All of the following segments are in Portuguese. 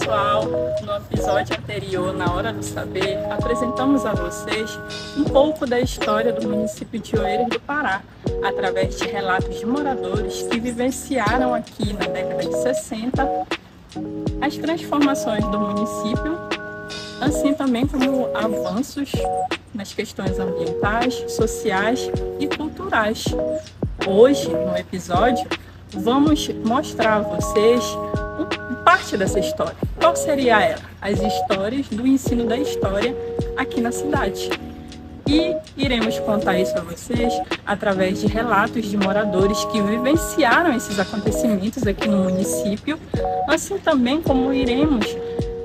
pessoal, no episódio anterior, na Hora do Saber, apresentamos a vocês um pouco da história do município de Oeiras do Pará, através de relatos de moradores que vivenciaram aqui na década de 60 as transformações do município, assim também como avanços nas questões ambientais, sociais e culturais. Hoje, no episódio, vamos mostrar a vocês parte dessa história. Qual seria ela? As histórias do ensino da história aqui na cidade. E iremos contar isso a vocês através de relatos de moradores que vivenciaram esses acontecimentos aqui no município, assim também como iremos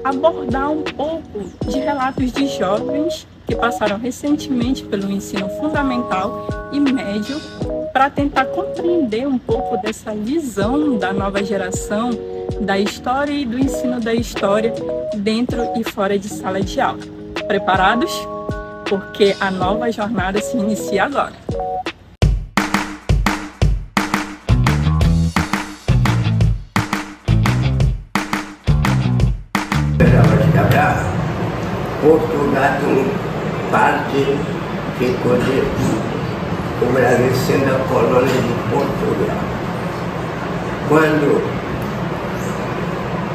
abordar um pouco de relatos de jovens que passaram recentemente pelo ensino fundamental e médio para tentar compreender um pouco dessa visão da nova geração da história e do ensino da história dentro e fora de sala de aula. Preparados? Porque a nova jornada se inicia agora. Portugal, parte ficou de o Brasil sendo a colônia de Portugal. Quando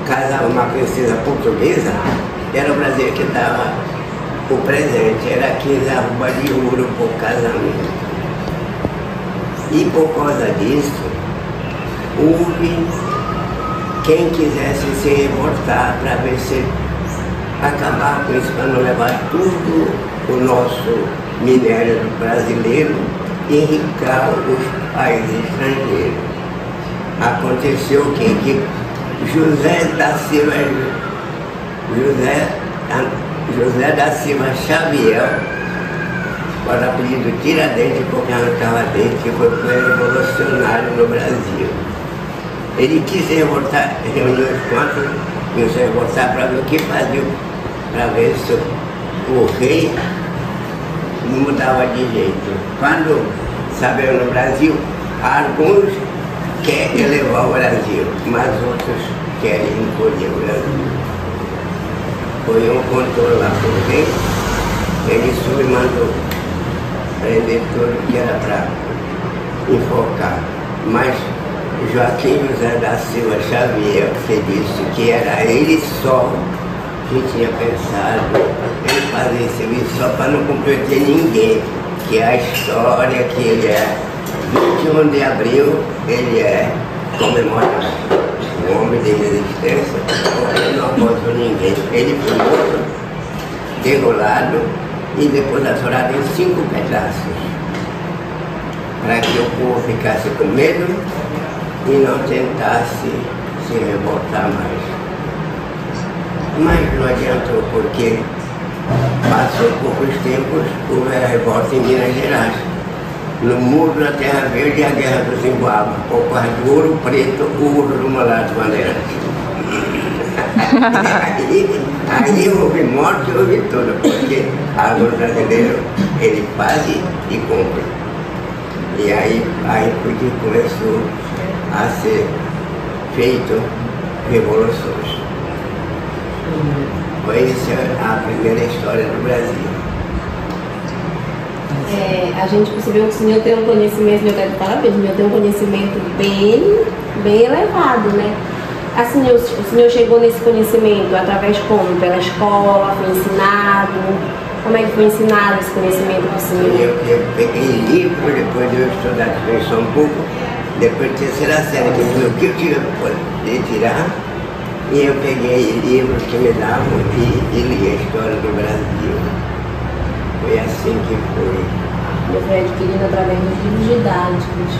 casava uma princesa portuguesa, era o Brasil que dava o presente, era 15 arrobas de ouro por casamento. E por causa disso, houve quem quisesse se revoltar para ver se acabar com isso, para não levar tudo o nosso minério brasileiro e enriquecer os países estrangeiros. Aconteceu o quê? Que José da Silva Xavier, o apelido Tiradentes, porque não estava dentro, que foi revolucionário no Brasil. Ele quis revoltar, reuniu os quantos, quis revoltar para ver o que fazia, para ver se o rei não mudava de jeito. Quando sabemos no Brasil, alguns querem elevar o Brasil, mas outros querem encolher o Brasil. Foi um controle lá por rei, ele mandou prender tudo que era para enfocar. Mas Joaquim José da Silva Xavier, que disse que era ele só que tinha pensado em fazer esse serviço só para não comprometer ninguém, que a história que ele é 21 de abril, ele é comemorado, o homem de resistência, porque não apoiou ninguém. Ele foi morto, degolado e depois açorado em 5 pedaços, para que o povo ficasse com medo e não tentasse se revoltar mais. Mas não adiantou, porque passou poucos tempos, houve a revolta em Minas Gerais, no Muro da Terra Verde e a Guerra dos Emboabas, por causa do ouro preto, o ouro do Mulado Bandeirante. aí houve morte, houve tudo, porque o brasileiro, ele faz e compra. E aí foi que começou a ser feito revoluções. Foi essa a primeira história do Brasil. A gente percebeu que o senhor tem um conhecimento, meu Deus, parabéns, o senhor tem um conhecimento bem elevado, né? Assim, o senhor chegou nesse conhecimento através como? Pela escola, foi ensinado? Como é que foi ensinado esse conhecimento para o senhor? Eu peguei livro, depois de eu estudar só um pouco, depois de terceira série, que foi o que eu tinha poder tirar, e eu peguei livros que me davam e li a história do Brasil. Foi assim que foi. Eu fui adquirindo através dos livros didáticos.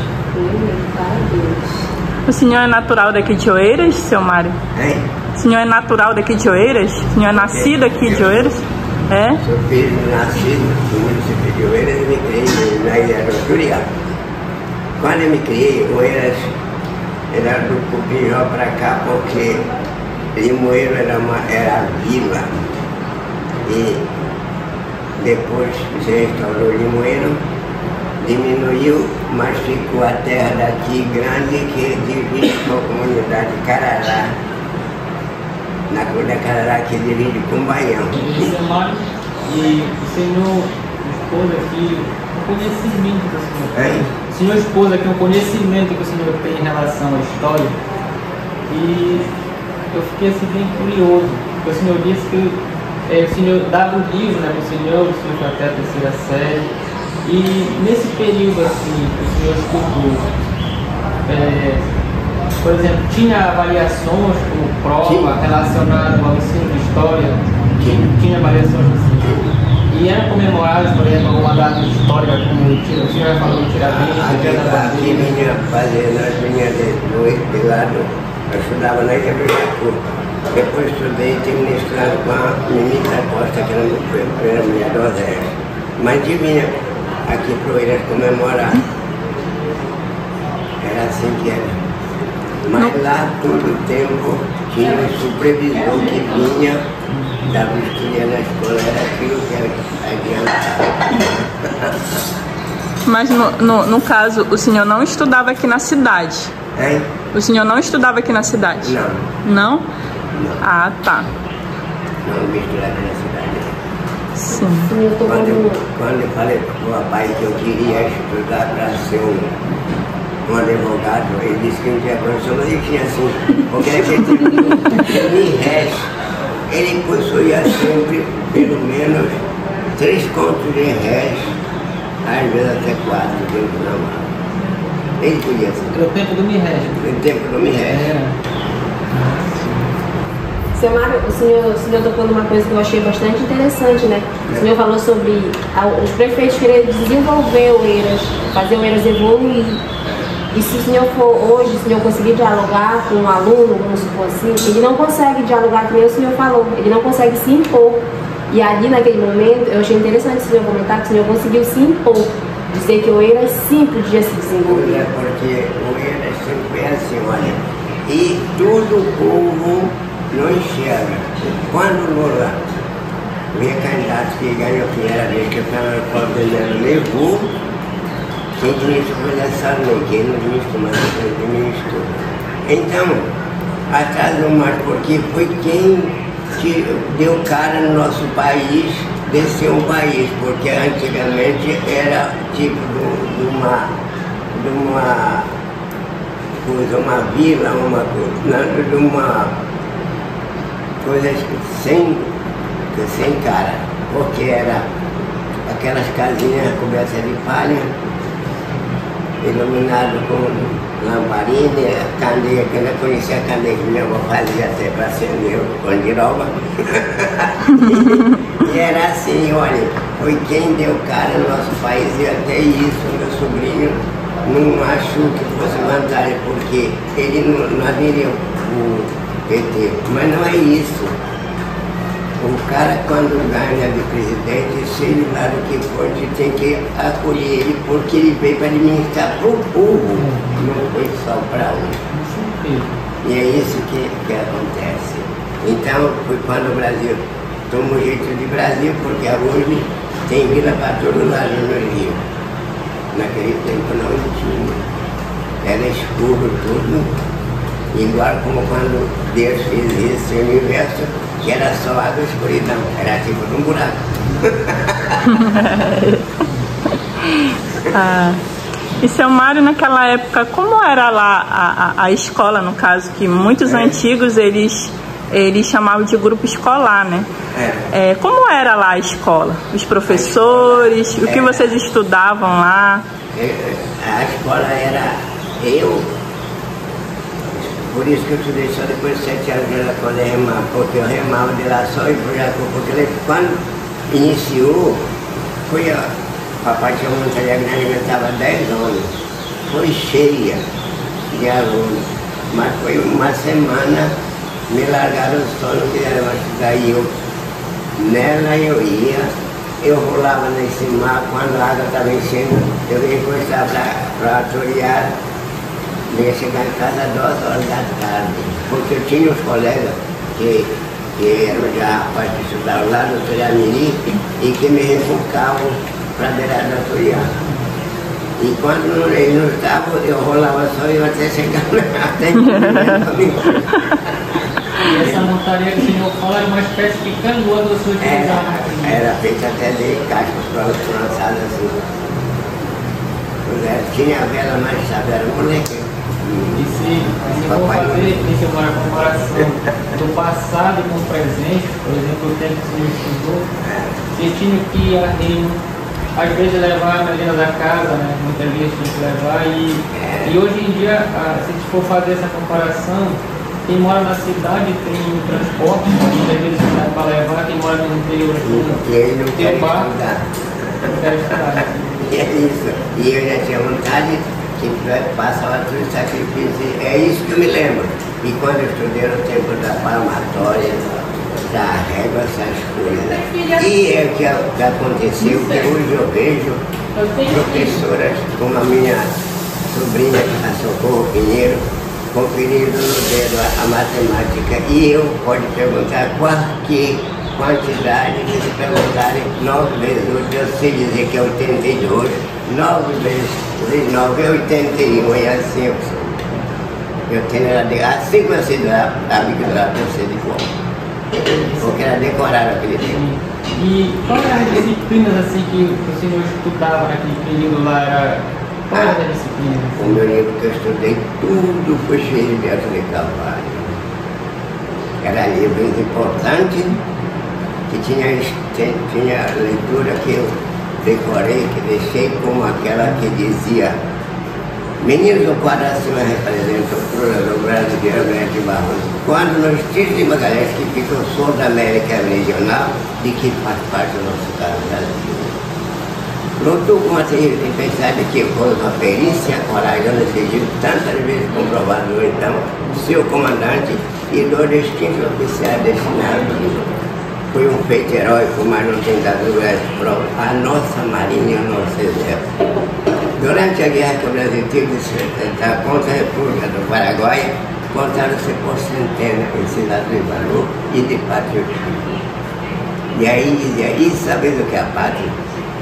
Parabéns. O senhor é natural daqui de Oeiras, seu Mário? Hein? O senhor é natural daqui de Oeiras? O senhor é nascido aqui de Oeiras? É? Sou filho nascido no município de Oeiras e me criei na ilha do Juriá. Quando eu me criei, Oeiras era do Cupinjó para cá, porque Limoeiro era vila. E depois se restaurou Limoeiro, diminuiu, mas ficou a terra daqui grande, que divide com a comunidade de Carará. na Cruz da Carará, que dirige com Baião. Seu Mário, e o senhor expôs aqui o conhecimento que o senhor tem. O senhor expôs aqui o conhecimento que o senhor tem em relação à história. E eu fiquei assim bem curioso, porque o senhor disse que o senhor dava o livro, né, para o senhor foi até a terceira série. E nesse período assim, que o senhor estudou, por exemplo, tinha avaliações como prova relacionadas ao ensino de história? Tinha avaliações assim. E era comemorado, por exemplo, alguma data histórica, como o senhor já falou, Tiradentes, Aqui vinha fazer, nós vinha de lado, eu estudava na Igreja. Depois estudei e terminei estudando com a Mimi da Costa, que era a primeira mulher do Exército. Mas vinha aqui para o Eiras comemorar. Era assim que era. Mas lá todo o tempo tinha um supervisor que vinha, dava o estudo na escola, era aquilo que era adiantado. Mas no caso, o senhor não estudava aqui na cidade? Hein? O senhor não estudava aqui na cidade? Não. Não? Não. Ah, tá. Não misturava na cidade. Sim. Quando eu falei para o rapaz que eu queria estudar para ser um advogado, ele disse que não tinha profissão, mas ele tinha assim, porque ele resta, ele possuía sempre pelo menos 3 contos de réis, às vezes até 4 dentro da mala. Ele podia ser. Pelo tempo do Mirrege. Pelo tempo do Mirrege. Seu Mário, o senhor tocou numa coisa que eu achei bastante interessante, né? O senhor falou sobre os prefeitos quererem desenvolver o Eiras, fazer o Eiras evoluir. E se o senhor for hoje, se o senhor conseguir dialogar com um aluno, vamos supor assim, ele não consegue dialogar, como o senhor falou, ele não consegue se impor. E ali naquele momento, eu achei interessante o senhor comentar que o senhor conseguiu se impor, dizer que o Eiras sim podia se desenvolver. Porque o Eiras sempre é assim, olha, e todo o povo não enxerga. Quando Lula, minha candidata que ganhou a primeira vez que eu estava no Paulo Daniel, levou, quem administrou foi a Sarney, quem não administrou, mas quem administrou. Então, atrasou mais, porque foi quem que deu cara no nosso país, desceu um país, porque antigamente era tipo de uma coisa, uma vila, uma coisa, de uma coisa sem cara, porque era aquelas casinhas cobertas de palha, iluminado com lamparina, candeia, que eu não conhecia a candeia que minha avó fazia até para acender o pandiroba. E era assim, olha, foi quem deu cara no nosso país, e até isso meu sobrinho não achou que fosse vantagem, porque ele não aderiu o PT, mas não é isso. O cara, quando ganha de presidente, seja lá do que for, a gente tem que acolher ele, porque ele veio para administrar para o povo, não foi só para um. E é isso que acontece. Então, foi quando o Brasil tomou jeito de Brasil, porque hoje tem vila para todo lado no Rio. Naquele tempo não tinha. Era escuro tudo, igual como quando Deus fez esse universo, que era só água e escuridão, era tipo um buraco. E seu Mário, naquela época, como era lá a escola, no caso, que muitos antigos eles chamavam de grupo escolar, né? Como era lá a escola? Os professores, o que vocês estudavam lá? A escola era por isso que eu estudei só depois de 7 anos de quando eu remava, porque eu remava de lá só e porque quando iniciou, papai tinha uma montaria grande, alimentava 10 anos, foi cheia de alunos, mas foi uma semana, me largaram só, não quiseram mais estudar, e nela eu ia, eu rolava nesse mar, quando a água estava enchendo, eu ia encostar para atorear. Eu ia chegar em casa às 2 horas da tarde, porque eu tinha uns colegas que eram já rapazes que estudavam lá no Toriamiri e que me refocavam para a beirada da Toriá. E quando eles não estavam, eu rolava só e eu até chegar até E essa marmitaria que o senhor fala era uma espécie de canoa que você utilizava. Era feita até de caixas lançadas assim. Tinha a vela, mas sabe, era moleque. E se for fazer uma comparação do passado com o presente, por exemplo, o tempo que o senhor estudou, você tinha que ir a reino, às vezes levar a menina da casa, né? Muitas vezes tinha que levar, e hoje em dia, se a gente for fazer essa comparação, quem mora na cidade tem transporte, muitas vezes dá para levar, quem mora no interior tem o barco, não quer estudar. É isso. E eu já tinha vontade que passava tudo o sacrifício. É isso que eu me lembro. E quando eu estudei no tempo da palmatória, da régua, essas coisas. E é o que aconteceu, que hoje eu vejo professoras como a minha sobrinha, a Socorro Pinheiro, conferindo no dedo a matemática. E eu pode perguntar quantidade, se perguntarem 9 vezes 8, eu sei dizer que é 82, 9 vezes 9 é 81, e assim eu tenho ela de assim que eu sei a Bíblia, eu sei de como. Porque ela decorava aquele tempo. E qual eram as disciplinas assim que o senhor estudava naquele período lá? Qual era a disciplina? O meu livro que eu estudei, tudo foi cheio de Alto de Carvalho. Era livros importantes, que tinha leitura que eu decorei, que deixei como aquela que dizia: meninos do coração representam o pluro brasileiro de Barros. Quando nos Trilhos de Magalhães, que fica o sul da América Meridional, de que faz parte do nosso caso Brasil. Lutou com a tempestade que foi uma perícia corajosa exigido tantas vezes comprovado, então, seu comandante e dois distintos oficiais destinados. Foi um feito heróico, mas não tem dado prova. A nossa marinha e o nosso exército. Durante a guerra que o Brasil teve de se enfrentar contra a República do Paraguai, contaram-se por centenas em cidades de valor e de patriotismo. E aí dizia: e sabeis o que é a pátria?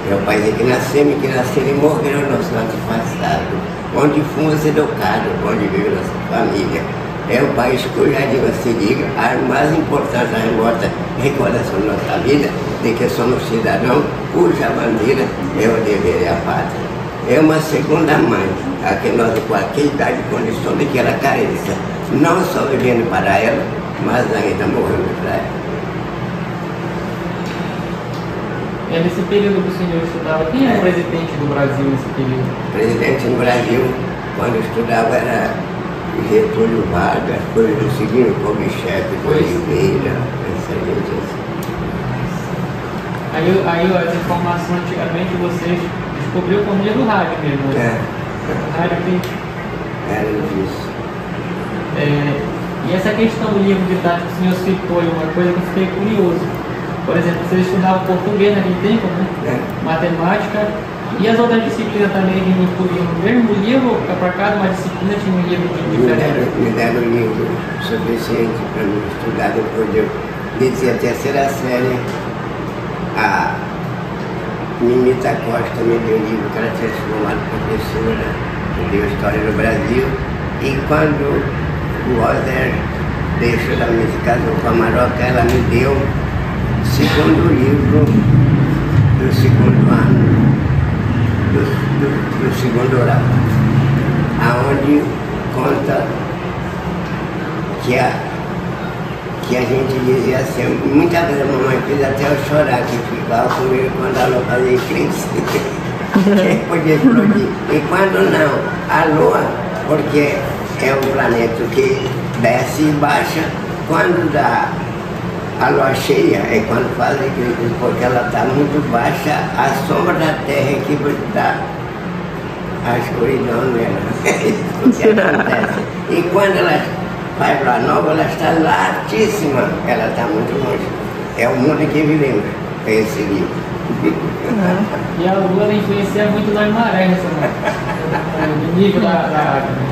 É o país em que nascemos, e morreram nossos antepassados, onde fomos educados, onde vive nossa família. É o país cuja diga se diga a mais importante, a remota recordação da nossa vida, de que somos cidadãos cuja bandeira é o dever e a pátria. É uma segunda mãe, a que nós, de qualquer idade e condição de que ela careça, não só vivendo para ela, mas ainda morrendo para ela. Nesse período que o senhor estudava, quem era o presidente do Brasil nesse período? O presidente do Brasil, quando eu estudava, era Getúlio Vargas, foi o seguinte, Kubitschek, Oliveira, essa gente assim. Aí as informações antigamente vocês descobriu por meio do rádio mesmo, né? Rádio que... Era isso. E essa questão do livro didático que o senhor citou é uma coisa que eu fiquei curioso. Por exemplo, vocês estudavam português naquele tempo, né? Matemática, e as outras disciplinas também incluíam no mesmo livro, para cada uma disciplina tinha um livro diferente? Me deram um livro suficiente para mim estudar depois de eu desde a terceira série. A Mimita Costa me deu um livro que ela tinha se formado professora, me deu História do Brasil, e quando o Roser deixou da minha casa com a Maroca, ela me deu o segundo livro do segundo ano, do segundo oral, aonde conta que a gente dizia assim, muitas vezes a mamãe fez até eu chorar, que ficava comigo quando a lua fazia eclipse, que podia explodir, e quando não, a lua, porque é um planeta que desce e baixa, quando dá a lua cheia é quando faz eclipse, porque ela está muito baixa, a sombra da Terra é que dá a escuridão nela. Isso que acontece. E quando ela vai para a nova, ela está latíssima, ela está muito longe. É o mundo em que vivemos, é esse livro. E a lua influencia muito nas marés, no nível da água.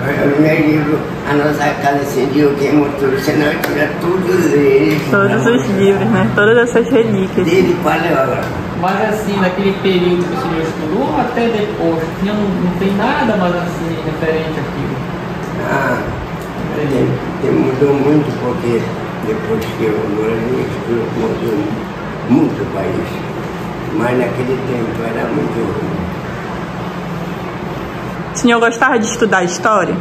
No meu livro, a nossa casa incendiou, queimou tudo, senão eu tira todos eles. Todos os livros, né? Todas essas relíquias. Desde Paleógrafo. Mas assim, naquele período que o senhor estudou, até depois, não tem nada mais assim, referente àquilo? Mudou muito porque depois que eu morei, mudou muito o país. Mas naquele tempo era muito ruim. O senhor gostava de estudar história?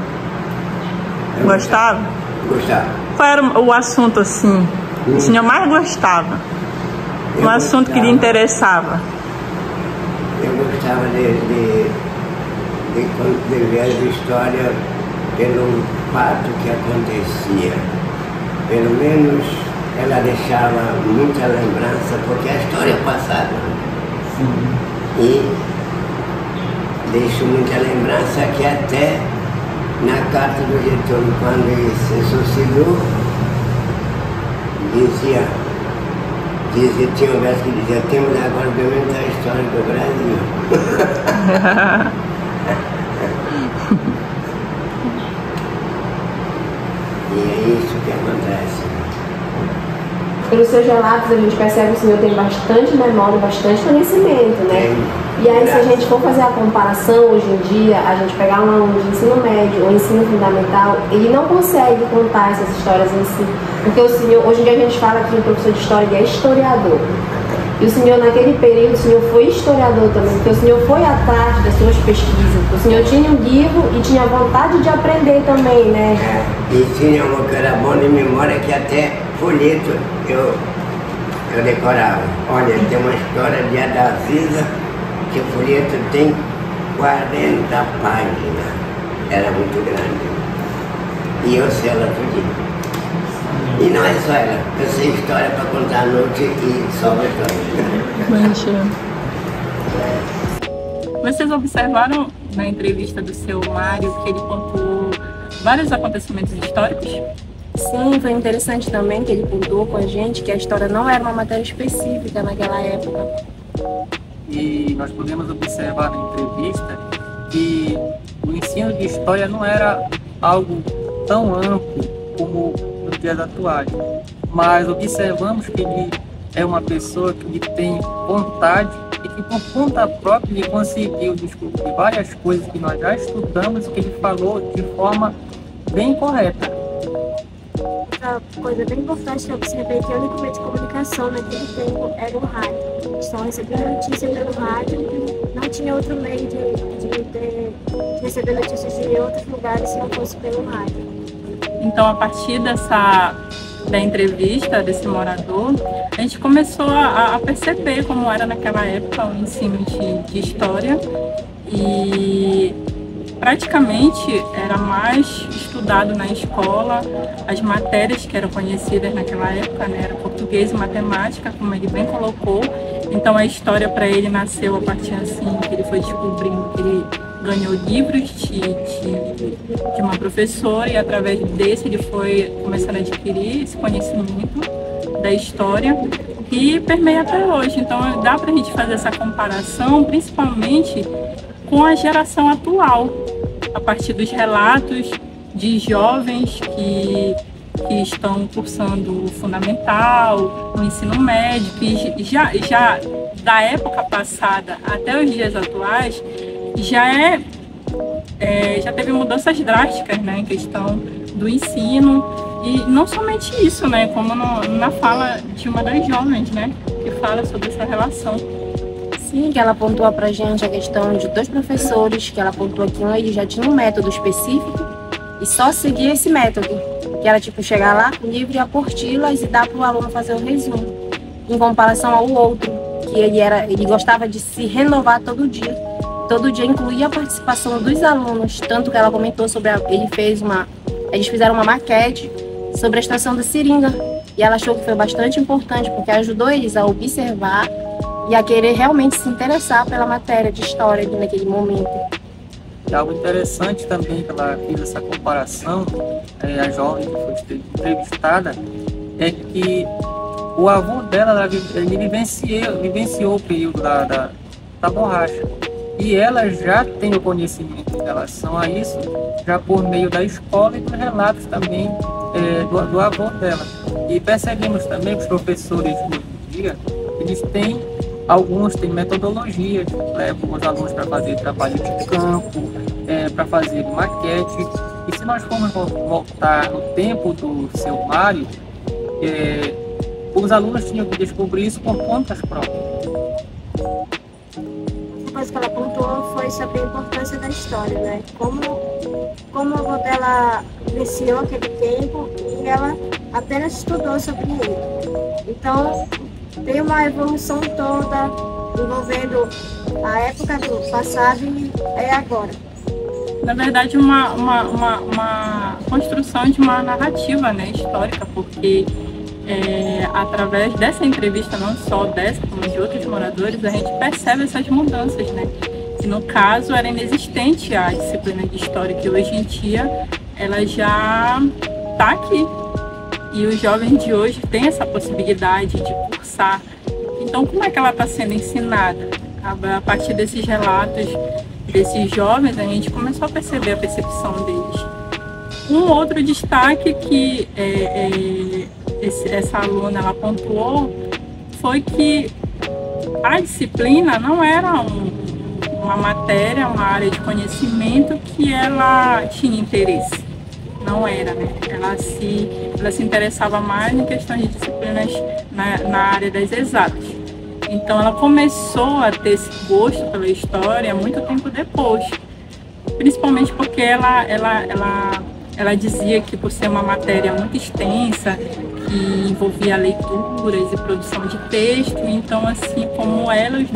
Gostava? Gostava. Qual era o assunto assim que o senhor mais gostava? Um assunto que lhe interessava? Eu gostava de ver a história pelo fato que acontecia. Pelo menos ela deixava muita lembrança, porque a história passada. Sim. E deixo muita lembrança que até na carta do Getúlio, quando ele se suicidou, tinha um verso que dizia: temos agora de aumentar a história do Brasil. E é isso que acontece. Pelos seus relatos, a gente percebe que o senhor tem bastante memória, bastante conhecimento, né? E aí, se a gente for fazer a comparação hoje em dia, a gente pegar um aluno de ensino médio ou ensino fundamental, ele não consegue contar essas histórias em si. Porque o senhor, hoje em dia a gente fala que o professor de história é historiador. E o senhor, naquele período, o senhor foi historiador também, porque o senhor foi atrás das suas pesquisas. O senhor tinha um livro e tinha vontade de aprender também, né? E tinha uma que era bom de memória, que até folheto eu decorava. Olha, tem uma história de Adalgisa, que o folheto tem 40 páginas. Era muito grande. E eu sei ela tudinho. E não é só ela, eu sei história para contar à noite e sobra história. Vocês observaram na entrevista do seu Mário que ele contou vários acontecimentos históricos? Sim, foi interessante também que ele contou com a gente que a história não era uma matéria específica naquela época. E nós podemos observar na entrevista que o ensino de história não era algo tão amplo como nos dias atuais, mas observamos que ele é uma pessoa que tem vontade e que por conta própria ele conseguiu descobrir várias coisas que nós já estudamos e que ele falou de forma bem correta. Outra coisa bem importante que eu observei que o único meio de comunicação naquele tempo era o rádio. Só recebia notícia pelo rádio, não tinha outro meio de receber notícias de outros lugares se não fosse pelo rádio. Então, a partir da entrevista desse morador, a gente começou a perceber como era naquela época o ensino de história, e praticamente era mais estudado na escola as matérias que eram conhecidas naquela época, né? Era português e matemática, como ele bem colocou. Então a história para ele nasceu a partir assim, que ele foi descobrindo que ele ganhou livros de uma professora, e através desse ele foi começando a adquirir esse conhecimento da história que permeia até hoje. Então dá para a gente fazer essa comparação principalmente com a geração atual, a partir dos relatos de jovens que estão cursando o fundamental, o ensino médio, que já da época passada até os dias atuais já teve mudanças drásticas, né, em questão do ensino. E não somente isso, né, como na fala de uma das jovens, né, que fala sobre essa relação. Sim, que ela pontua pra gente a questão de 2 professores, que ela pontua que um ele já tinha um método específico e só seguia esse método, que era tipo chegar lá com o livro e apostilas e dar pro aluno fazer o resumo, em comparação ao outro, que ele gostava de se renovar todo dia incluía a participação dos alunos, tanto que ela comentou sobre eles fizeram uma maquete sobre a estação da seringa, e ela achou que foi bastante importante, porque ajudou eles a observar e a querer realmente se interessar pela matéria de história naquele momento. E algo interessante também que ela fez essa comparação, a jovem que foi entrevistada, é que o avô dela ele vivenciou o período da borracha. E ela já tem o conhecimento em relação a isso, já por meio da escola e dos relatos também do avô dela. E percebemos também que os professores hoje em dia, alguns têm metodologias, levam os alunos para fazer trabalho de campo, para fazer maquete, E se nós formos voltar no tempo do seu Mário, os alunos tinham que descobrir isso por contas próprias. Uma coisa que ela pontuou foi sobre a importância da história, né? Como a avó dela iniciou aquele tempo e ela apenas estudou sobre ele. Então, tem uma evolução toda envolvendo a época do passado e agora. Na verdade, uma construção de uma narrativa, né, histórica, porque através dessa entrevista, não só dessa, como de outros moradores, a gente percebe essas mudanças, né? Que no caso era inexistente a disciplina de história, que hoje em dia ela já está aqui. E os jovens de hoje têm essa possibilidade de cursar. Então, como é que ela está sendo ensinada? A partir desses relatos desses jovens, a gente começou a perceber a percepção deles. Um outro destaque que essa aluna ela pontuou foi que a disciplina não era uma matéria, uma área de conhecimento que ela tinha interesse. Não era, né? Ela se interessava mais em questões de disciplinas na área das exatas. Então ela começou a ter esse gosto pela história muito tempo depois. Principalmente porque ela dizia que por ser uma matéria muito extensa, que envolvia leituras e produção de texto, então assim como ela, os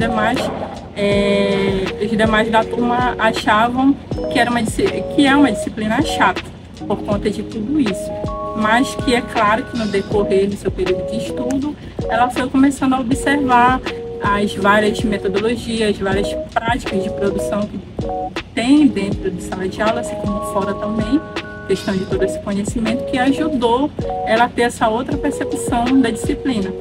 demais da turma achavam que é uma disciplina chata por conta de tudo isso. Mas que é claro que no decorrer do seu período de estudo, ela foi começando a observar as várias metodologias, várias práticas de produção que tem dentro de sala de aula, assim como fora também, questão de todo esse conhecimento que ajudou ela a ter essa outra percepção da disciplina.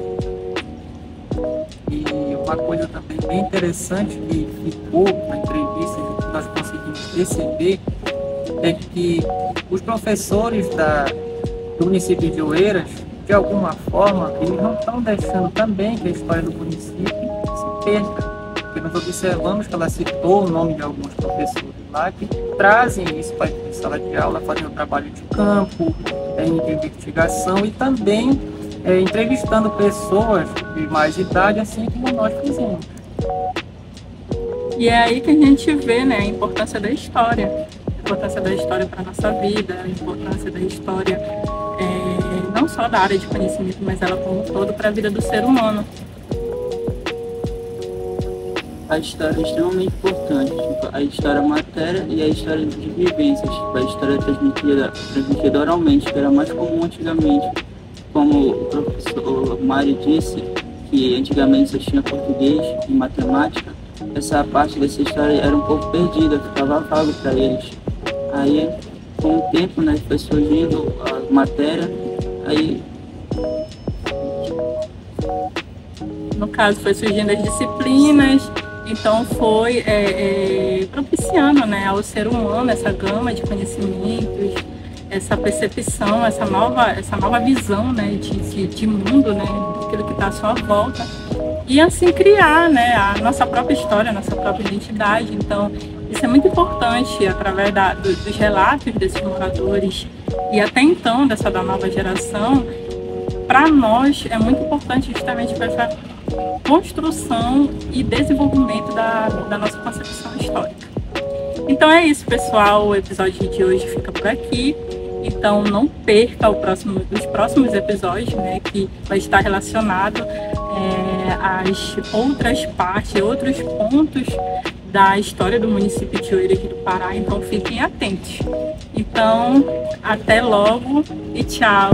E uma coisa também bem interessante que ficou na entrevista, que nós conseguimos perceber, é que os professores do município de Oeiras, de alguma forma, eles não estão deixando também que a história do município se perca. Porque nós observamos que ela citou o nome de alguns professores lá que trazem isso para a sala de aula, fazem o trabalho de campo, de investigação e também entrevistando pessoas de mais idade, assim como nós fizemos. E é aí que a gente vê, né, a importância da história. A importância da história para a nossa vida, a importância da história não só da área de conhecimento, mas ela como um todo para a vida do ser humano. A história é extremamente importante, a história é matéria e a história de vivências, a história é transmitida oralmente, que era mais comum antigamente, como o professor Mário disse, que antigamente só tinha português e matemática, essa parte dessa história era um pouco perdida, ficava vago para eles. Aí, com o tempo, né, foi surgindo a matéria, aí... No caso, foi surgindo as disciplinas, então foi propiciando, né, ao ser humano essa gama de conhecimentos, essa percepção, essa nova visão, né, de mundo, né, daquilo que está à sua volta. E assim criar, né, a nossa própria história, a nossa própria identidade. Então, isso é muito importante através dos relatos desses moradores e até então da nova geração. Para nós é muito importante justamente para essa construção e desenvolvimento da nossa concepção histórica. Então é isso, pessoal. O episódio de hoje fica por aqui. Então não perca os próximos episódios, né, que vai estar relacionado às outras partes, outros pontos da história do município de Oeiras do Pará. Então fiquem atentos. Então até logo e tchau!